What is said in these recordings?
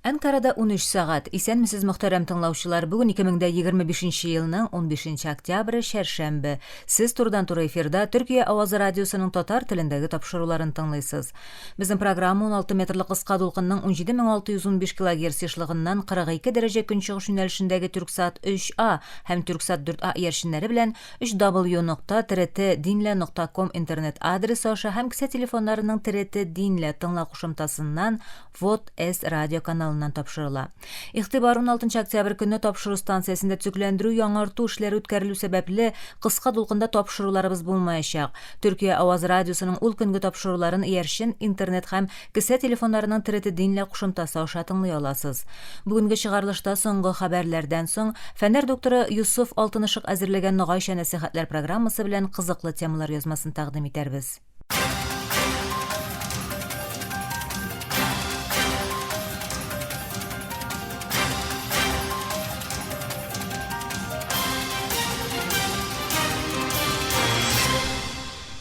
Анкарада 13 сағат. Исәнмесез мөхтәрәм тыңлаучылар, бүген 2025 елның 15 октябры шәршәмбе. Сез турыдан-туры эфирда Төркия авазы радиосының татар телендәге тапшыруларын тыңлыйсыз. Безнең программа 16 метрлы кыска дулкынның 17615 кГц ешлыгыннан 42 дәрәҗә көнчыгыш юнәлешендәге Түрксат 3А һәм Түрксат 4А иярченнәре белән 3w.trt-dinle.com интернет адресы аша һәм кесә телефоннарының TRT-Dinle тыңла кушымтасыннан Вот С радио каналыннан тапшырыла. Игътибар 16 октябрь көнне тапшыру станциясендә төзекләндерү, яңарту эшләре үткәрелү сәбәпле кыска дулкында тапшыруларыбыз булмаячак. Төркия аваз радиосының ул көнге тапшыруларын иярчен интернет һәм кесә телефоннарының TRT-Dinle кушымтасы аша тыңлый аласыз. Бүгенге чыгарылышта соңгы хәбәрләрдән соң фәннәр докторы Юсуф Алтынышык әзерләгән Ногайча нәсихәтләр программасы белән кызыклы темалар язмасын тәкъдим итәрбез.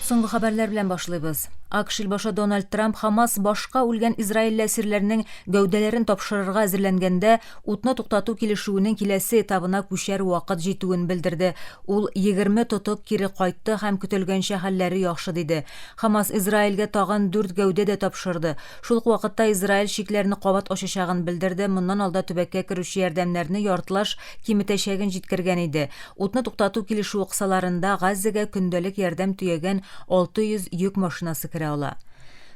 Соңгы хәбәрләр белән башлыйбыз. АКШ илбашы Дональд Трамп Хамас башка үлгән Израиль әсирләренең гәүдәләрен тапшырырга әзерләнгәндә утны туктату килешүенең киләсе этабына күчәр вакыт җитүен белдерде. Ул 20 тотып кире кайтты һәм көтелгәнчә хәлләре яхшы диде. Хамас Израильгә тагын 4 гәүдә дә тапшырды. Шул ук вакытта Израиль шикләрне кабат ачачагын белдерде. Моннан алда төбәккә керүче ярдәмнәрне яртылаш киметәчәген җиткергән иде. Утны туктату килешүе кысаларында Газзага көндәлек ярдәм төягән 600 йөк машинасы керә ала.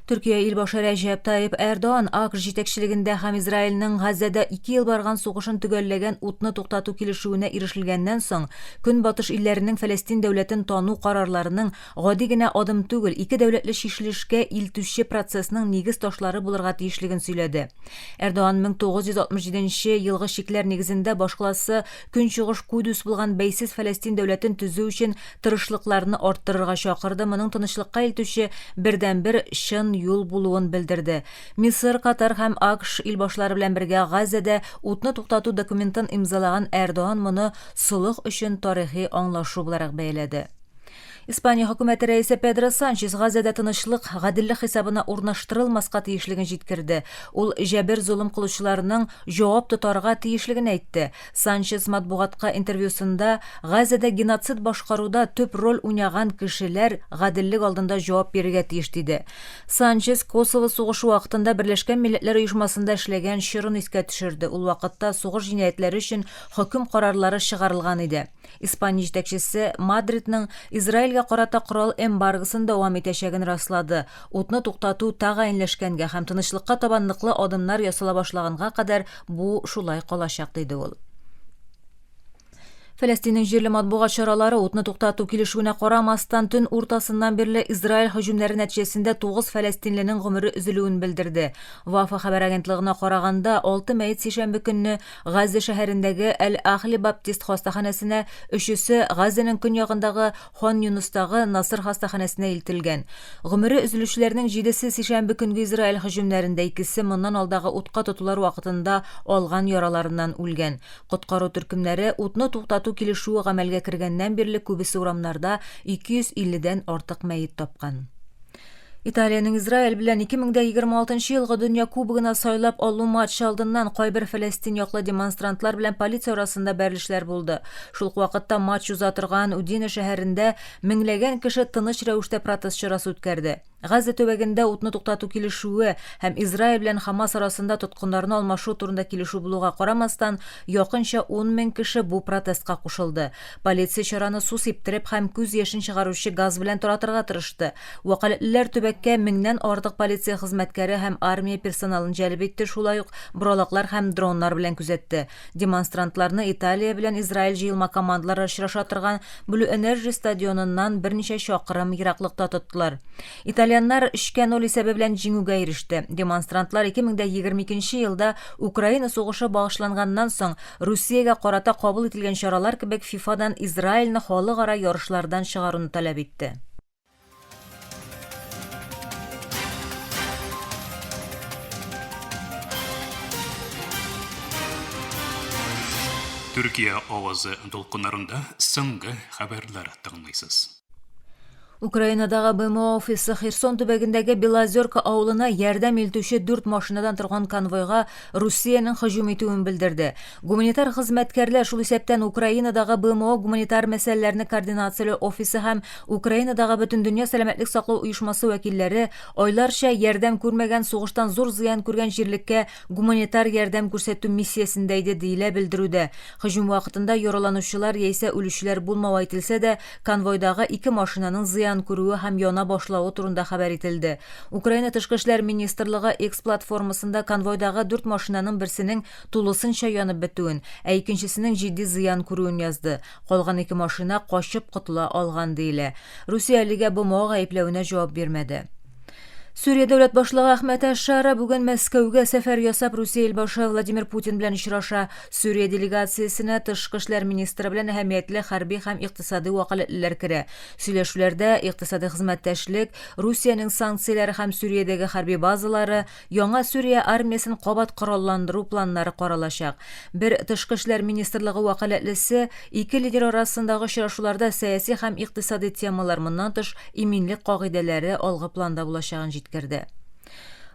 Төркия илбашы Рәҗәп Таyyip Эрдоğan АКШ җитәкчелегендә һәм Израильнең Газзада 2 ел барган сугышын төгәлләгән утны туктату килешүенә ирешелгәннән соң Көнбатыш илләренең Фәлестин дәүләтен тану карарларының гади генә адым түгел, ике дәүләтле шишлешкә илтүче процессның нигез ташлары булырга тиешлеген сөйләде. Эрдоğan 1967 елгы шикләр нигезендә башкаласы Көнчыгыш Кудус булган бәйсез Фәлестин дәүләтен төзү өчен тырышлыкларны арттырырга чакырды. Моның тынычлыкка илтүче бердән-бер чын юл булуын белдерде. Мисыр, Катар һәм АКШ илбашлары белән бергә Газзада утны туктату документын имзалаган Эрдоğan моны сулых өчен тарихи аңлашу буларак бәяләде. Испания хөкүмәте рәисе Педро Санчес Газзада тынычлык гаделлек хисабына урнаштырылмаска тиешлеген җиткерде. Ул җәбер зулым кылучыларның җавап тотарга тиешлеген әйтте. Санчес матбугатка интервьюсында Газзада геноцид башкаруда төп роль уйнаган кешеләр гаделлек алдында җавап бирергә тиеш диде. Санчес Косово сугышы вакытында Берләшкән Милләтләр оешмасында эшләгән чорын искә төшерде. Ул вакытта сугыш җинаятьләре өчен хөкем карарлары чыгарылган иде. Испания җитәкчесе Мадридның Израильгә карата корал эмбаргосын дәвам итәчәген раслады. Утны туктату тәгаенләшкәнгә һәм тынычлыкка табан ныклы адымнар ясала башлаганга кадәр бу шулай калачак диде ул. Фәлестиннең җирле матбугат чаралары утны туктату килешүенә карамастан төн уртасыннан бирле Израиль һөҗүмнәре нәтиҗәсендә 9 фәлестинленең гомере өзелүен белдерде. Вафа хәбәр агентлыгына караганда 6 мәйет сишәмбе көнне Газза шәһәрендәге Әл-Ахли Баптист хастаханәсенә, 3-се Газзаның көньягындагы Хан Юнустагы Насыр хастаханәсенә илтелгән. Гомере өзелүчеләрнең 7-се сишәмбе көнге Израиль һөҗүмнәрендә, 2-се моннан алдагы утка тотулар вакытында алган яраларыннан үлгән. Коткару төркемнәре утны туктату килешүе гамәлгә кергәннән бирле күбесе урамнарда 250дән артык мәйет тапкан. Италияның Израиль белән 2026 елгы Дөнья Кубогына сайлап алу матчы алдыннан кайбер Фәлестин яклы демонстрантлар белән полиция арасында бәрелешләр булды. Шул вакытта матч уза торган Удина шәһәрендә меңләгән кеше тыныч рәвештә протест чарасы үткәрде. Газза төбәгендә утны туктату килешүе һәм Израиль белән Хамас арасында тоткыннарны алмашу турында килешү булуга карамастан, якынча 10 мең кеше бу протестка кушылды. Полиция чараны су сиптереп һәм күз яшен чыгаручы газ белән таратырга тырышты. Вәкаләтләр төбәккә меңнән артык полиция хезмәткәре һәм армия персоналын җәлеп итте, шулай ук боралаклар һәм дроннар белән күзәтте. Демонстрантларны Италия белән Израиль җыелма командалары очраша торган Blue Energy стадионыннан берничә чакрым ераклыкта тоттылар. Итальяннар 3-0 исәбе белән җиңүгә иреште. Демонстрантлар 2022 елда Украина сугышы багышланганнан соң Русиягә карата кабул ителгән чаралар кебек ФИФАдан Израильне халыкара ярышлардан чыгаруны таләп итте. Төркия авазы дулкыннарында соңгы хәбәрләр тыңлыйсыз. Украинадагы БМО офисы Херсон төбәгендәге Белозерка авылына ярдәм илтүче 4 машинадан торган конвойга Русиянең һөҗүм итүен белдерде. Гуманитар хезмәткәрләр шул исәптән Украинадагы БМО гуманитар мәсьәләләрне координацияле офисы һәм Украинадагы Бөтендөнья сәламәтлек саклау оешмасы вәкилләре айларча ярдәм күрмәгән, сугыштан зур зыян күргән җирлеккә гуманитар ярдәм күрсәтү миссиясендә иде диелә белдерүдә. Һөҗүм вакытында яраланучылар яисә үлүчеләр булмау әйтелсә дә, конвойдагы 2 машинаның зыян күрүе һәм яна башлауы турында хәбәр ителде. Украина Тышкы эшләр министрлыгы X платформасында конвойдагы 4 машинаның берсенең тулысынча янып бетүен, ә икенчесенең җитди зыян күрүен язды. Калган 2 машина качып котыла алган диелә. Русия әлегә БМО гаепләвенә җавап бирмәде. Сүрия дәүләт башлыгы Әхмәт әш-Шара бүген Мәскәүгә сәфәр ясап Русия илбашы Владимир Путин белән очраша. Сүрия делегациясенә тышкы эшләр министры белән әһәмиятле хәрби һәм икътисади вәкаләтләр керә. Сөйләшүләрдә икътисади хезмәттәшлек, Русиянең санкцияләре һәм Сүриядәге хәрби базалары, яңа Сүрия армиясын кабат коралландыру планнары каралачак. Бер тышкы эшләр министрлыгы вәкаләтлесе ике лидер арасындагы очрашуларда сәяси һәм икътисади темалар моннан тыш иминлек кагыйдәләре алгы планда булачагын җиткерде.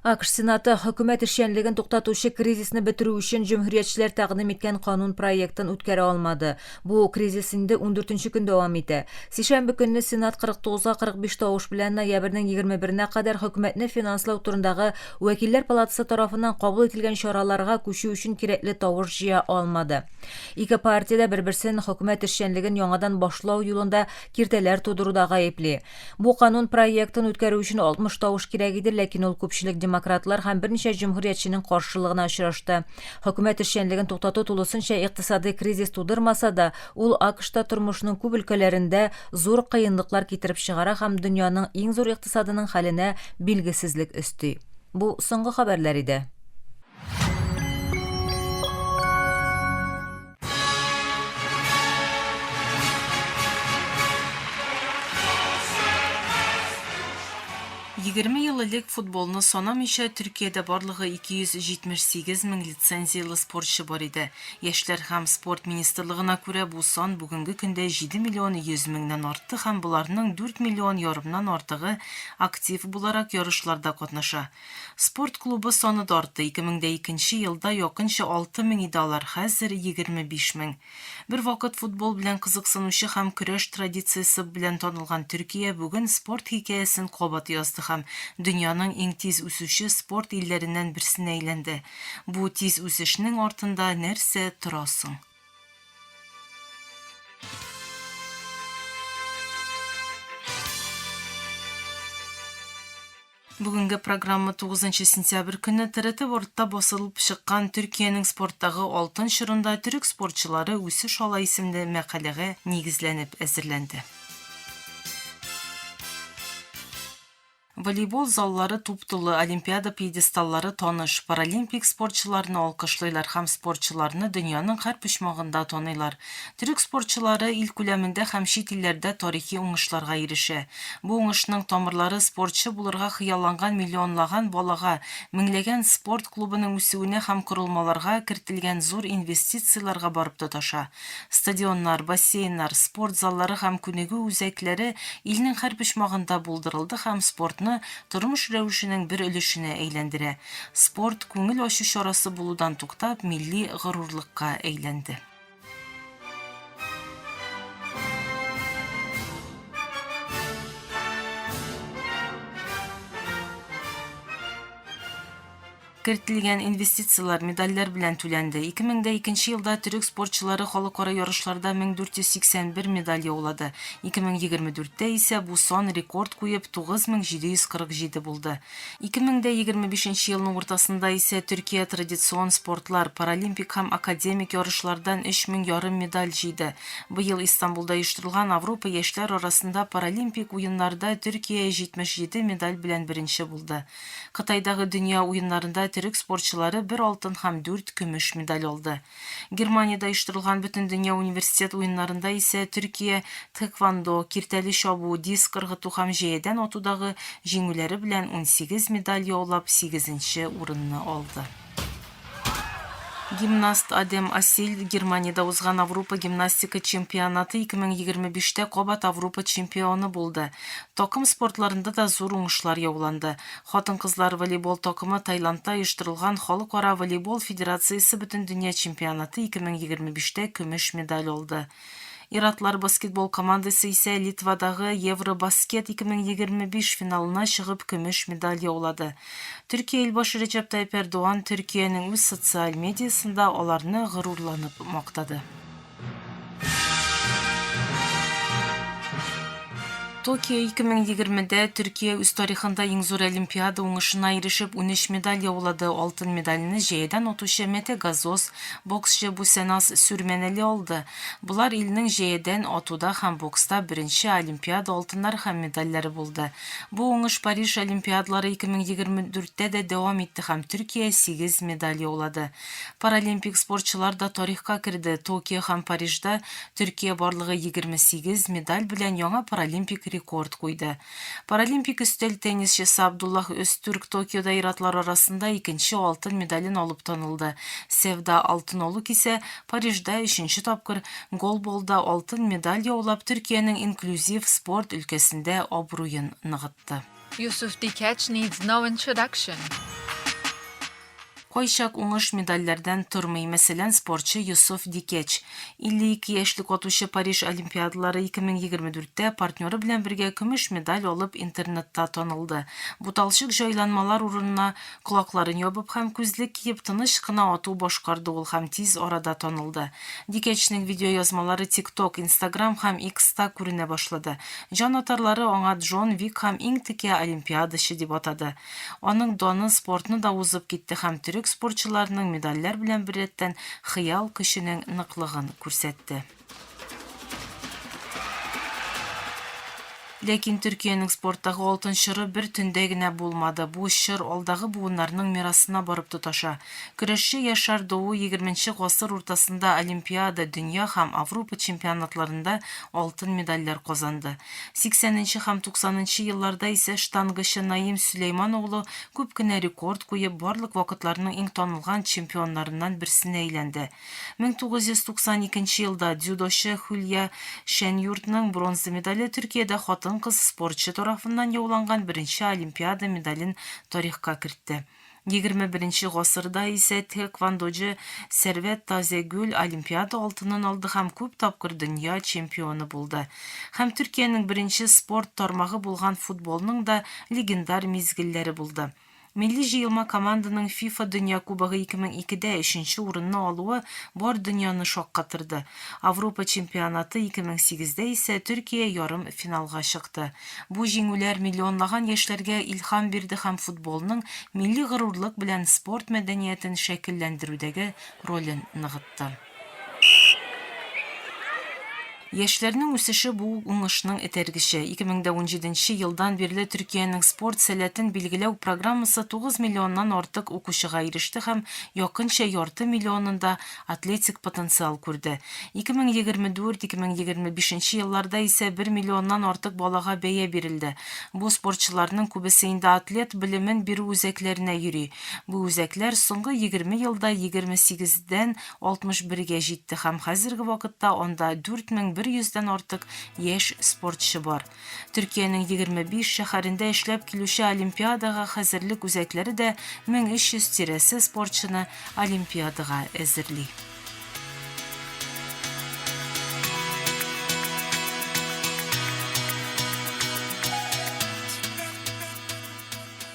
АКШ Сенаты хөкүмәт эшчәнлеген туктатучы кризисны бетерү өчен җөмһүриятчеләр тәкъдим иткән канун проектын үткәрә алмады. Бу кризис инде 14нче көн дәвам итә. Сишәмбе көнне Сенат 49-га 45 тавыш белән ноябрьнең 21-нә кадәр хөкүмәтне финанслау турындагы вәкилләр палатасы тарафыннан кабул ителгән чараларга күчү өчен кирәкле тавыш җыя алмады. Ике партия да бер-берсен хөкүмәт эшчәнлеген яңадан башлау юлында киртәләр тудыруда гаепле. Бу канун проектын үткәрү өчен 60 тавыш кирәк иде, ләкин ул күпчелек демократлар һәм берничә җөмһүриятченең каршылыгына очрашты. Хөкүмәт эшчәнлеген туктату тулысынча икътисади кризис тудырмаса да, ул АКШта тормышның күп өлкәләрендә зур кыенлыклар китереп чыгара һәм дөньяның иң зур икътисадының хәленә билгесезлек өсти. Бу соңгы хәбәрләр иде. Егерме ел элек футболны санамыйча Төркиядә барлыгы 278 мең лицензиялы спортчы бар иде. Яшьләр һәм спорт министрлыгына күрә бу сан бүгенге көндә 7 миллион 100 меңнән артты һәм буларның 4 миллион ярымнан артыгы актив буларак ярышларда катнаша. Спорт клубы саны да артты. 2002 елда якынча 6 мең иде, алар хәзер 25 мең. Бер вакыт футбол белән кызыксынучы һәм көрәш традициясе белән танылган Төркия бүген спорт хикәясен кабат язды һәм дөньяның иң тиз үсүче спорт илләреннән берсенә әйләнде. Бу тиз үсешнең артында нәрсә тора соң? Бүгенге программа 9 сентябрь көне ТРТ World'та басылып чыккан Төркиянең спорттагы алтын чорында төрек спортчылары үсеш ала исемле мәкаләгә нигезләнеп әзерләнде. Волейбол заллары туп-тулы, олимпиада пьедесталлары таныш, паралимпик спортчыларны алкышлыйлар һәм спортчыларны дөньяның һәр почмагында таныйлар. Төрек спортчылары ил күләмендә һәм чит илләрдә тарихи уңышларга ирешә. Бу уңышның тамырлары спортчы булырга хыялланган миллионлаган балага, меңләгән спорт клубының үсүенә һәм корылмаларга кертелгән зур инвестицияларга барып тоташа. Стадионнар, бассейннар, спорт заллары һәм күнегү үзәкләре илнең һәр почмагында булдырылды һәм спортны тормыш рәвешенең бер өлешенә әйләндерә. Спорт күңел ачу чарасы булудан туктап, милли горурлыкка әйләнде. Кертелгән инвестициялар медальләр белән түләнде. 2002 елда төрек спортчылары халыкара ярышларда 1481 медаль яулады. 2024дә исә бу сан рекорд куеп 9747 булды. 2025 елның уртасында исә Төркия традицион спортлар, паралимпик һәм академик ярышлардан 3500 медаль җыйды. Быел Истанбулда оештырылган Авропа яшьләр арасында паралимпик уеннарда Төркия 77 медаль белән беренче булды. Кытайдагы дөнья уеннарында төрек спортчылары 1 алтын һәм 4 көмеш медаль алды. Германиядә оештырылган Бөтендөнья университет уеннарында исә Төркия тэквондо, киртәле чабу, диск ыргыту һәм җәядән атудагы җиңүләре белән 18 медаль яулап 8нче урынны алды. Гимнаст Адем Асил Германияда узган Аврупа гимнастика чемпионаты 2025-те Кобат Аврупа чемпионы булды. Токым спортларында да зур уңышлар яуланды. Хатын-кызлар волейбол токымы Таиландта оештырылган Халыкара волейбол федерациясы бүтүн дөнья чемпионаты 2025-те көмеш медаль алды. Иратлар баскетбол командасы исә Литвадагы Евробаскет 2025 финалына чыгып көмеш медаль яулады. Төркия илбашы Речеп Тайып Эрдоган Төркиянең үз социаль медиасында аларны горурланып мактады. Токио 2020-дә Төркия үз тарихында иң зур олимпиада уңышына ирешеп 13 медаль яулады. Алтын медальны җәядән отучы Мете Газоз, боксчы Бусенас Сүрмәнәле алды. Булар илнең җәядән атуда һәм бокста беренче олимпиада алтыннар һәм медальләре булды. Бу уңыш Париж олимпиадалары 2024-тә дә дәвам итте һәм Төркия 8 медаль яулады. Паралимпик спортчылар да тарихка керде. Токио һәм Парижда Төркия барлыгы 28 медаль белән яңа паралимпик рекорд куйды. Паралимпик өстәл теннисчысы Абдуллах Öztürk Токиода иратлар арасында икенче алтын медален алып танылды. Севда Алтынолук исә Парижда 3нче тапкыр голболда алтын медаль яулап Төркиянең инклюзив спорт өлкәсендә абруен ныгытты. Yusuf Dikeç needs no introduction. Кайчак уңыш медальләрдән тормый. Мәсәлән, спортчы Юсуф Дикеч. 52 яшьлек атучы Париж олимпиадалары 2024-тә партнеры белән бергә көмеш медаль алып интернетта танылды. Буталчык җайланмалар урынына колакларын ябып һәм күзлек киеп тыныч кына ату башкарды ул һәм тиз арада танылды. Дикечнең видеоязмалары TikTok, Instagram һәм X-та күренә башлады. Җан атарлары аңа Джон Вик һәм иң текә олимпиадачы дип атады. Аның даны спортны да узып китте һәм спортчыларның медальләр белән беррәттән хыял көченең ныклыгын күрсәтте. Ләкин Төркиянең спорттагы алтын чоры бер төндә генә булмады. Бу чор алдагы буыннарның мирасына барып тоташа. Көрәшче Яшар Доу 20-нче гасыр уртасында Олимпиада, дөнья һәм Авропа чемпионатларында алтын медальләр казанды. 80-нче һәм 90-нчы елларда исә штангычы Наим Сөләйман оглы күп кенә рекорд куеп барлык вакытларның иң танылган чемпионнарыннан берсенә әйләнде. 1992 елда дзюдочы Хулия Шәнюртның бронза медале Төркиядә хатын-кыз спортчы тарафыннан яуланган беренче олимпиада медален тарихка кертте. 21-нче гасырда исә тэквондочы Сәрвәт Тазегүл олимпиада алтынын алды һәм күп тапкыр дөнья чемпионы булды. Һәм Төркиянең беренче спорт тармагы булган футболның да легендар мизгелләре булды. Milli җыелма команданың FIFA Дөнья Кубогы 2002-дә 3нче урынны алуы бар дөньяны шаккатырды. Авропа чемпионаты 2008-дә исә Төркия ярым финалга чыкты. Бу җиңүләр миллионлаган яшьләргә илһам бирде һәм футболның милли горурлык белән спорт мәдәниятен шәкилләндерүдәге ролен ныгытты. Яшьләрнең үсеше бу уңышның этәргече. 2017 елдан бирле Төркиянең спорт сәләтен билгеләү программасы 9 миллионнан артык укучыга иреште һәм якынча ярты миллионында атлетик потенциал күрде. 2024-2025 елларда исә 1 миллионнан артык балага бәя бирелде. Бу спортчыларның күбесе инде атлет белемен бирү үзәкләренә йөри. Бу үзәкләр соңгы 20 елда 28-дән 61-гә җитте һәм хәзерге вакытта анда 4100-дән артык яшь спортчы бар. Төркиянең 25 шәһәрендә эшләп килүче олимпиадага хәзерлек үзәкләре дә 1300 тирәсе спортчыны олимпиадага әзерли.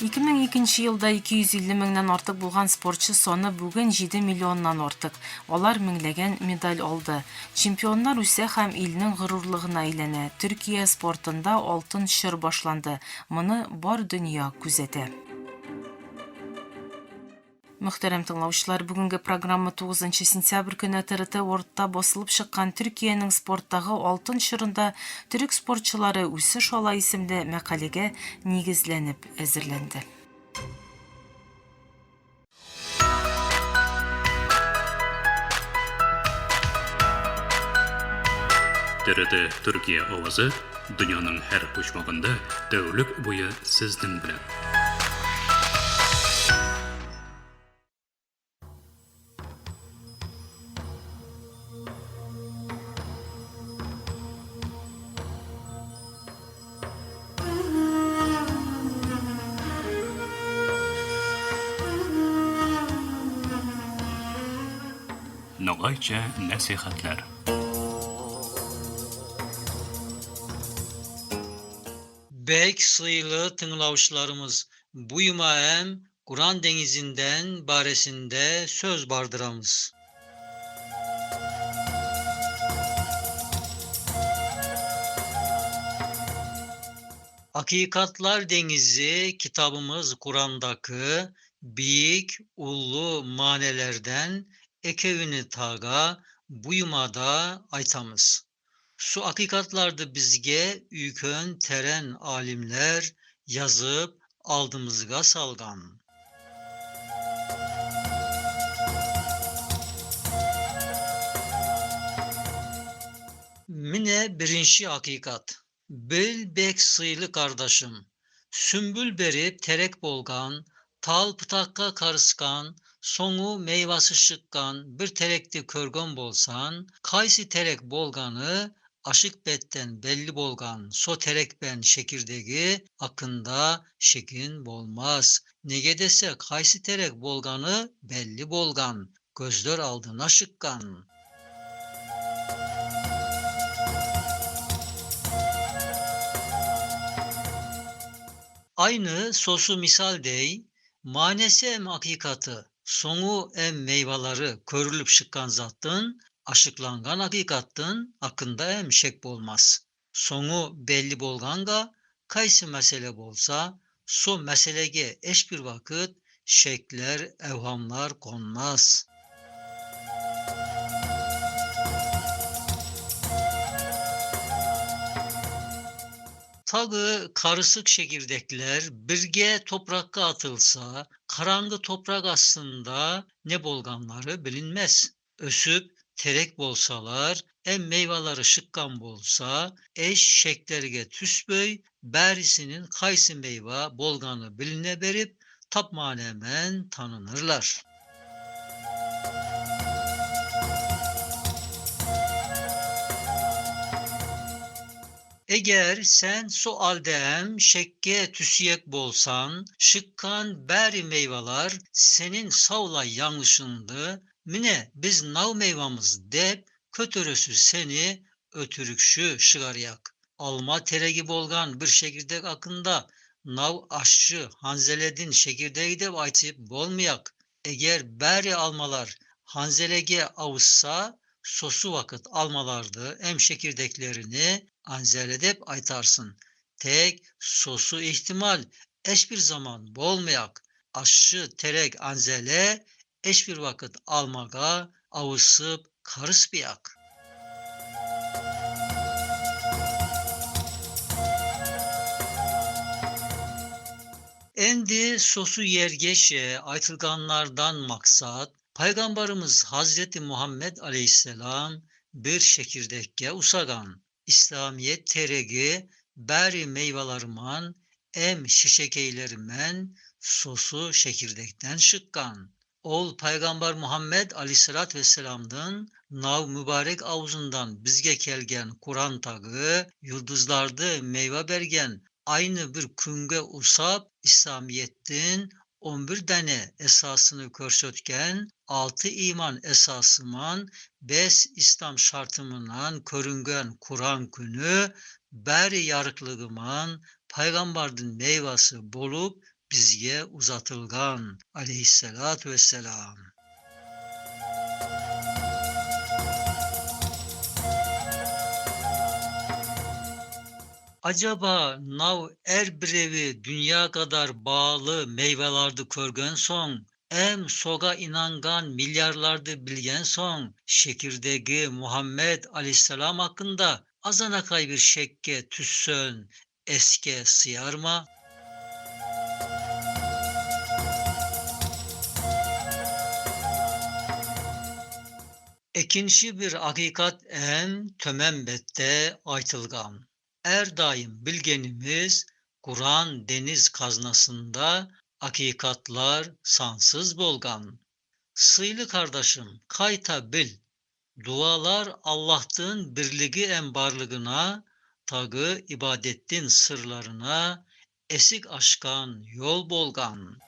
2002 елда 250 меңнән артык булган спортчы саны бүген 7 миллионнан артык. Алар меңләгән медаль алды. Чемпионнар үсә һәм илнең горурлыгына әйләнә. Төркия спортында алтын чор башланды. Моны бар дөнья күзәтә. Мөхтәрәм тыңлаучылар, бүгенге программа 9 сентябрь көне ТРТ World'та басылып чыккан Төркиянең спорттагы алтын чорында төрек спортчылары үсеш ала исемле мәкаләгә нигезләнеп әзерләнде. ТРТ Төркия авазы дөньяның һәр почмагында тәүлек буе сезнең белән. noğayça nasihatlar. Bek sıylı tınlavuşlarımız, buyuma hem Kur'an denizinden baresinde söz bardıramız. Hakikatlar Denizi kitabımız Kur'an'daki büyük ullu manelerden ekevini taga buyumada aytamız. Su hakikatlarda bizge ükön teren alimler yazıp aldığımızga salgan. Mine birinci hakikat. Bil bek sıylı kardeşim. Sümbül berip terek bolgan, tal pıtakka karıskan, sonu meyvası şıkkan bir terekti körgön bolsan, kaysi terek bolganı aşık betten belli bolgan, so terek ben şekirdegi akında şekin bolmaz. Nege dese kaysi terek bolganı belli bolgan, gözler aldına şıkkan. Aynı sosu misal dey, manesi em hakikatı, sonu em meyveleri körülüp şıkkan zattın, aşıklangan hakikattın, akında em şek bolmaz. Sonu belli bolganga, kaysi mesele bolsa, so meselege eş bir vakit şekler, evhamlar konmaz. Tağı karışık çekirdekler birge toprakka atılsa, karangı toprak aslında ne bolganları bilinmez. Ösüp terek bolsalar, em meyveleri şıkkan bolsa, eş şeklerge tüsböy, berisinin kaysi meyve bolganı biline berip, tapmanemen tanınırlar. Eğer sen sualdem şekke tüsiyek bolsan, şıkkan beri meyveler senin savla yanlışındı, mine biz nav meyvamız dep, kötürüsü seni ötürükşü şıgaryak. Alma teregi bolgan bir şekirdek akında, nav aşçı hanzeledin şekirdeği de aytıp bolmayak. Eğer beri almalar hanzelege avuşsa, sosu vakit almalardı em çekirdeklerini anzeledep aytarsın. Tek sosu ihtimal eş bir zaman bolmayak. Aşçı terek anzele eş bir vakit almaga avusıp karıs biyak. Endi sosu yergeçe aytılganlardan maksat, Peygamberimiz Hazreti Muhammed Aleyhisselam bir çekirdekke usagan. İslamiyet teregi beri meyvelerman em şişekeylerimen sosu çekirdekten şıkkan. Ol Peygamber Muhammed Aleyhisselatü Vesselam'dan nav mübarek avuzundan bizge kelgen Kur'an tağı, yıldızlarda meyve bergen aynı bir künge usap İslamiyet'tin 11 tane esasını körsötken 6 iman esasıman 5 İslam şartımından körüngen Kur'an günü beri yarıklığıman Peygamberdin meyvası bolup bizge uzatılgan aleyhissalatü vesselam. Acaba nav er birevi dünya kadar bağlı meyvelardı körgen son, em soga inangan milyarlardı bilgen son, şekirdegi Muhammed Aleyhisselam hakkında azanakay bir şekke tüssön, eske sıyar mı? İkinci bir hakikat em tömenbette aytılgan. Er daim bilgenimiz Kur'an deniz kaznasında hakikatlar sansız bolgan. Sıylı kardeşim kayta bil, dualar Allah'tın birligi embarlığına, tağı ibadettin sırlarına, esik aşkan yol bolgan.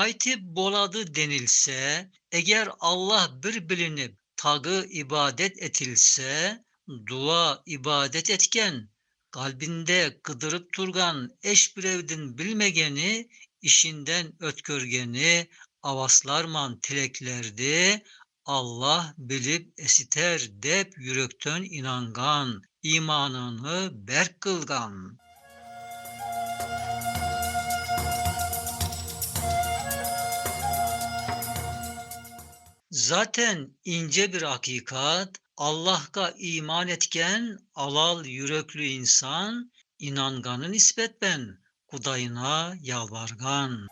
Qaytib boladı denilse, eğer Allah bir bilinip tağı ibadet etilse, dua ibadet etken, kalbinde kıdırıp turgan eş birevdin bilmegeni, işinden ötkörgeni, avaslarman tileklerdi, Allah bilip esiter dep yürekten inangan, imanını berk kılgan. Zaten ince bir hakikat, Allah'a iman etken alal yüreklü insan, inanganı nispetben Kudayına yalvargan.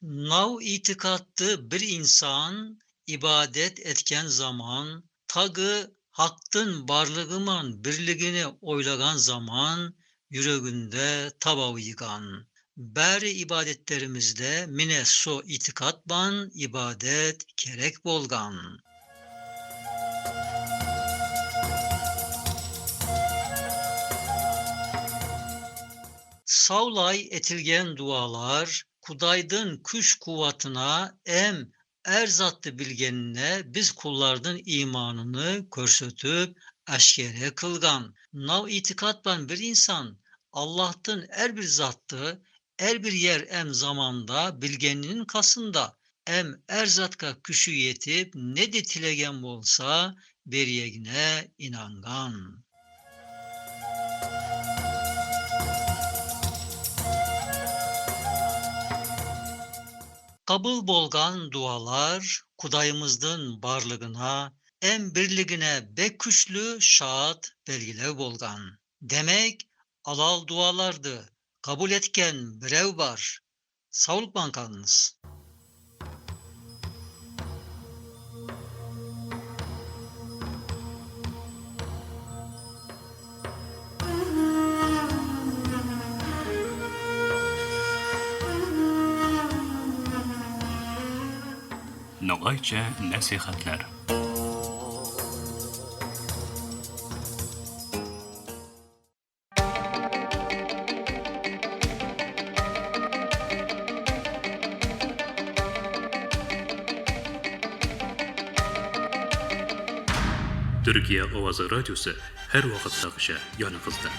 Nav itikattı bir insan, ibadet etken zaman, tağı haktın barlığıman birliğini oylagan zaman, yüreğinde tabavıygan. Bäri ibadetlerimizde mine so itikatban ibadet kerek bolgan. Savlay etilgen dualar, Kudaydın kuş kuvatına em erzatlı bilgenine biz kullardın imanını körsötüp aşkere kılgan. Nav itikatban bir insan Allah'tın er bir zattı, er bir yer em zamanda bilgeninin kasında em erzatka küşü yetip ne de tilegen bolsa beriyegine inangan. Kabul bolgan dualar Kudayımızdın barlığına, em birliğine bek güçlü şahat belgiler bolgan. Demek alal dualardı, kabul etken birev var. Sağlık bankanız. Nogayça nasihatler. Türkiye Ovazı Radyosu her vakit takışı yanınızda.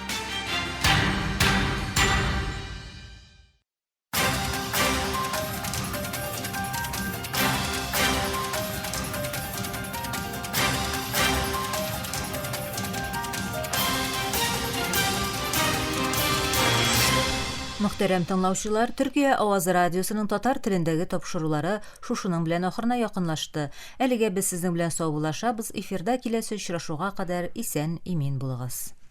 Muhterem tыңлаучылар, Türkiye Ovazı Radyosu'nun tatar tilindägi topşurulary şuşunyň bilen ahyrına ýakynlaşdy. Älige biz siziň bilen soglaşabys, efirde kilesi uçraşuga kadar isen imin bulygyz.